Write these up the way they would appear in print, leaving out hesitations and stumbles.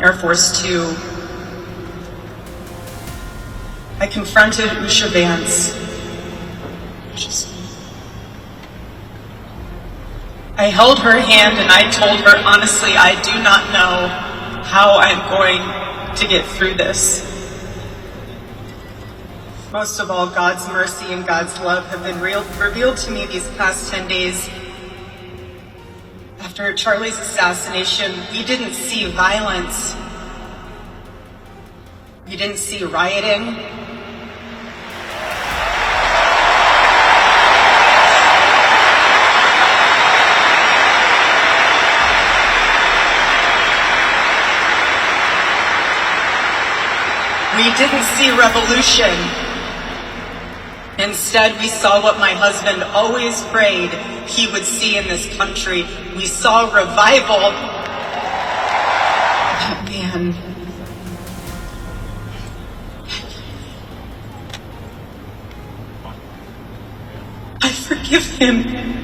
Air Force Two. I confronted Usha Vance. I held her hand and I told her, honestly, I do not know how I'm going to get through this. Most of all, God's mercy and God's love have been revealed to me these past 10 days. After Charlie's assassination, we didn't see violence. We didn't see rioting. We didn't see revolution. Instead, we saw what my husband always prayed he would see in this country. We saw revival. That man. I forgive him.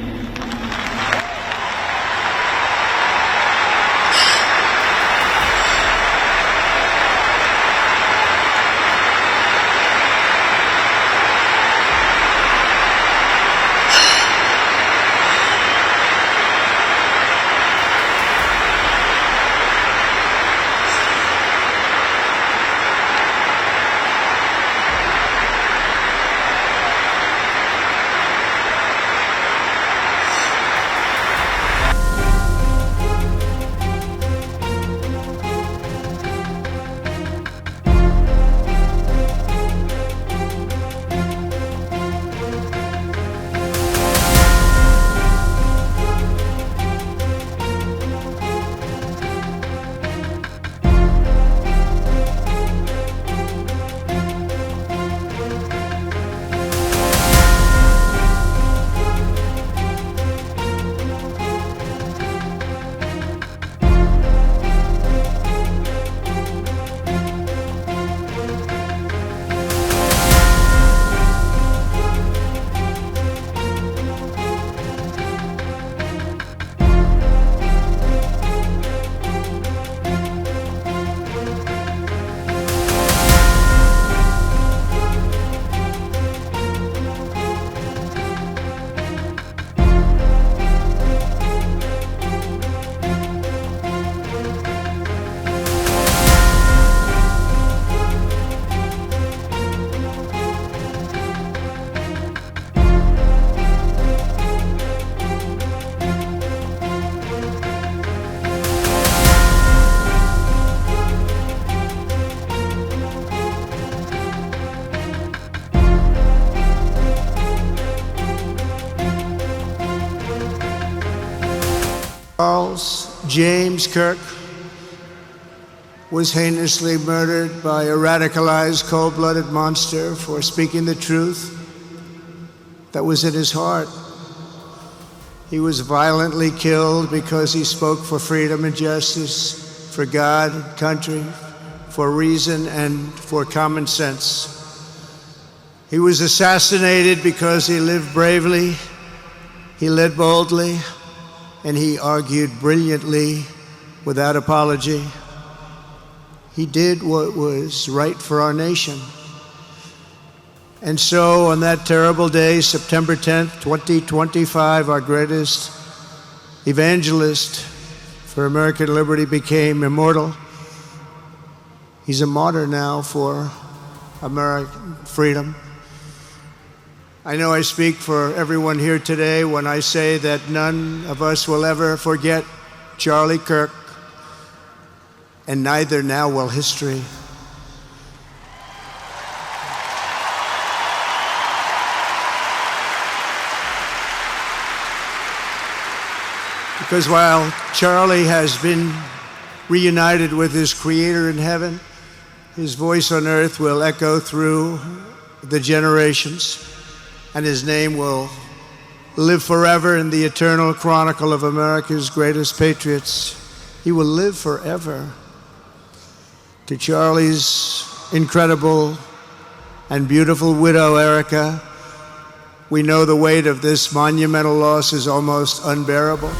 Charles James Kirk was heinously murdered by a radicalized, cold-blooded monster for speaking the truth that was in his heart. He was violently killed because he spoke for freedom and justice, for God and country, for reason and for common sense. He was assassinated because he lived bravely, he led boldly, and he argued brilliantly without apology. He did what was right for our nation. And so on that terrible day, September 10th, 2025, our greatest evangelist for American liberty became immortal. He's a martyr now for American freedom. I know I speak for everyone here today when I say that none of us will ever forget Charlie Kirk, and neither now will history. Because while Charlie has been reunited with his Creator in heaven, his voice on earth will echo through the generations, and his name will live forever in the eternal chronicle of America's greatest patriots. He will live forever. To Charlie's incredible and beautiful widow, Erika, we know the weight of this monumental loss is almost unbearable.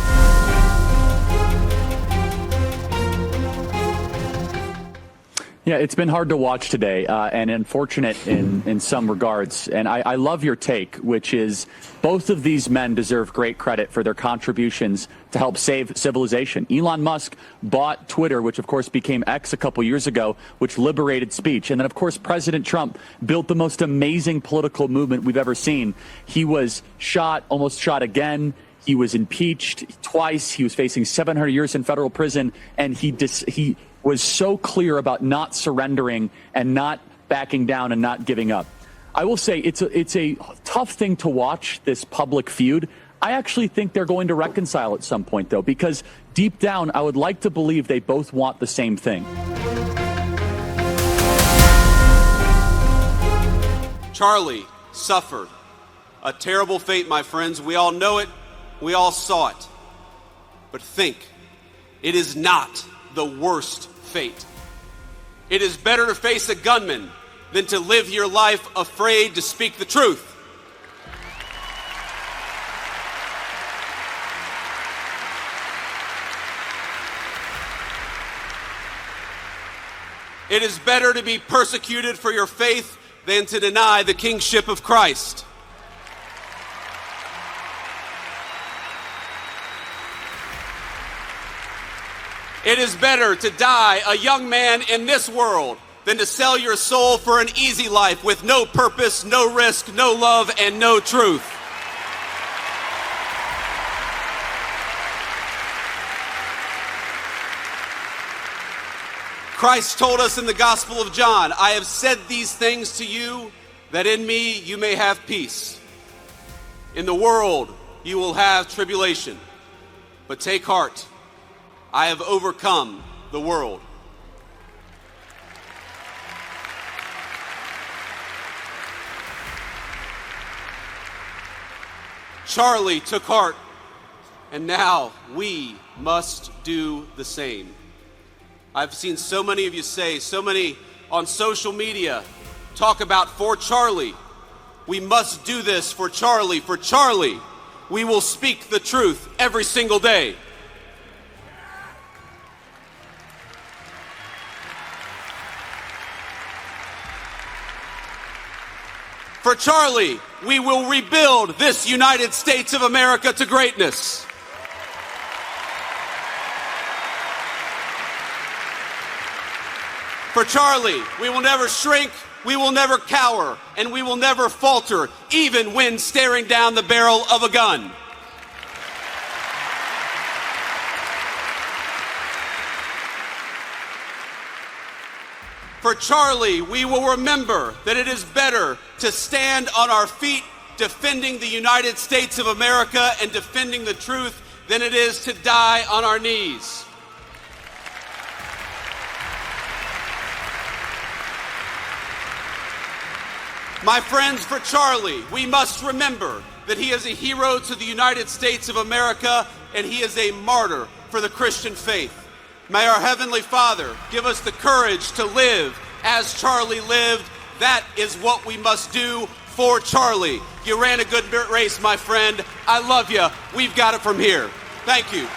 Yeah, it's been hard to watch today and unfortunate in some regards. And I love your take, which is both of these men deserve great credit for their contributions to help save civilization. Elon Musk bought Twitter, which, of course, became X a couple years ago, which liberated speech. And then, of course, President Trump built the most amazing political movement we've ever seen. He was shot, almost shot again. He was impeached twice. He was facing 700 years in federal prison. And he was so clear about not surrendering and not backing down and not giving up. I will say it's a tough thing to watch, this public feud. I actually think they're going to reconcile at some point, though, because deep down, I would like to believe they both want the same thing. Charlie suffered a terrible fate, my friends. We all know it. We all saw it. But think, it is not the worst fate. It is better to face a gunman than to live your life afraid to speak the truth. It is better to be persecuted for your faith than to deny the kingship of Christ. It is better to die a young man in this world than to sell your soul for an easy life with no purpose, no risk, no love, and no truth. Christ told us in the Gospel of John, I have said these things to you, that in me you may have peace. In the world you will have tribulation, but take heart. I have overcome the world. Charlie took heart, and now we must do the same. I've seen so many of you say, so many on social media, talk about for Charlie. We must do this for Charlie. For Charlie, we will speak the truth every single day. For Charlie, we will rebuild this United States of America to greatness. For Charlie, we will never shrink, we will never cower, and we will never falter, even when staring down the barrel of a gun. For Charlie, we will remember that it is better to stand on our feet defending the United States of America and defending the truth than it is to die on our knees. My friends, for Charlie, we must remember that he is a hero to the United States of America and he is a martyr for the Christian faith. May our Heavenly Father give us the courage to live as Charlie lived. That is what we must do for Charlie. You ran a good race, my friend. I love you. We've got it from here. Thank you.